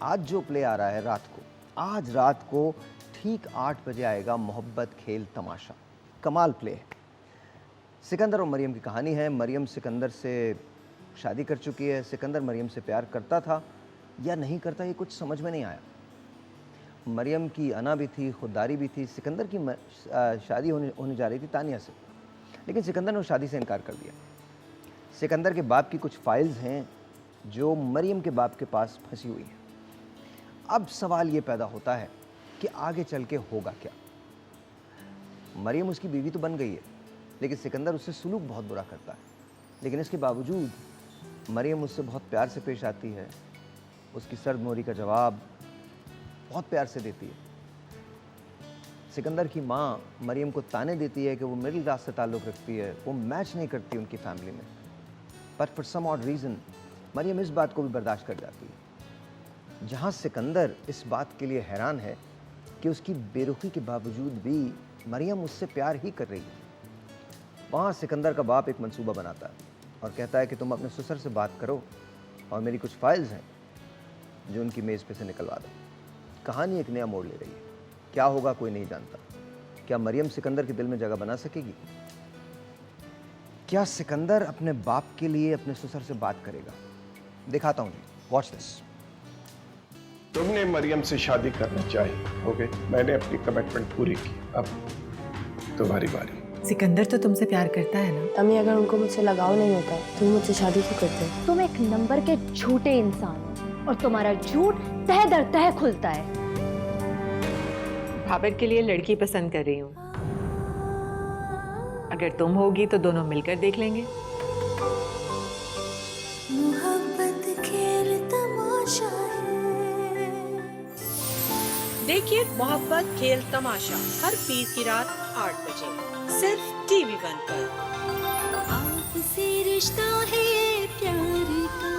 आज जो प्ले आ रहा है रात को, आज रात को ठीक 8 बजे आएगा मोहब्बत खेल तमाशा। कमाल प्ले है। सिकंदर और मरियम की कहानी है। मरियम सिकंदर से शादी कर चुकी है। सिकंदर मरियम से प्यार करता था या नहीं करता, ये कुछ समझ में नहीं आया। मरियम की अना भी थी, खुददारी भी थी। सिकंदर की शादी होने जा रही थी तानिया से, लेकिन सिकंदर ने उस शादी से इनकार कर दिया। सिकंदर के बाप की कुछ फाइल्स हैं जो मरियम के बाप के पास फंसी हुई हैं। अब सवाल ये पैदा होता है कि आगे चल के होगा क्या। मरियम उसकी बीवी तो बन गई है, लेकिन सिकंदर उससे सुलूक बहुत बुरा करता है। लेकिन इसके बावजूद मरियम उससे बहुत प्यार से पेश आती है। उसकी सर्द मोहरी का जवाब बहुत प्यार से देती है। सिकंदर की माँ मरियम को ताने देती है कि वो मिडिल क्लास से ताल्लुक़ रखती है, वो मैच नहीं करती उनकी फैमिली में। But for some odd reason Mariam इस बात को भी बर्दाश्त कर जाती है। जहाँ सिकंदर इस बात के लिए हैरान है कि उसकी बेरुखी के बावजूद भी मरियम उससे प्यार ही कर रही है, वहाँ सिकंदर का बाप एक मंसूबा बनाता है और कहता है कि तुम अपने ससुर से बात करो और मेरी कुछ फाइल्स हैं जो उनकी मेज़ पे से निकलवा दो। कहानी एक नया मोड़ ले रही है। क्या होगा कोई नहीं जानता। क्या मरियम सिकंदर के दिल में जगह बना सकेगी? क्या सिकंदर अपने बाप के लिए अपने ससुर से बात करेगा? दिखाता हूँ जी, वॉच दिस। तुमने मरियम से शादी करना चाहिए, ओके? मैंने अपनी कमिटमेंट पूरी की, अब तुम्हारी बारी। सिकंदर तो तुमसे प्यार करता है ना? अम्मी, अगर उनको मुझसे लगाव नहीं होता तुम मुझसे शादी क्यों करते? तुम एक नंबर के झूठे इंसान हो और तुम्हारा झूठ तह दर तह खुलता है। भाबर के लिए लड़की पसंद कर रही हूँ। अगर तुम होगी तो दोनों मिलकर देख लेंगे। मोहब्बत खेल तमाशा है। देखिए मोहब्बत खेल तमाशा हर पीर की रात 8 बजे सिर्फ TV1 पर। आपसी रिश्ता है प्यार का।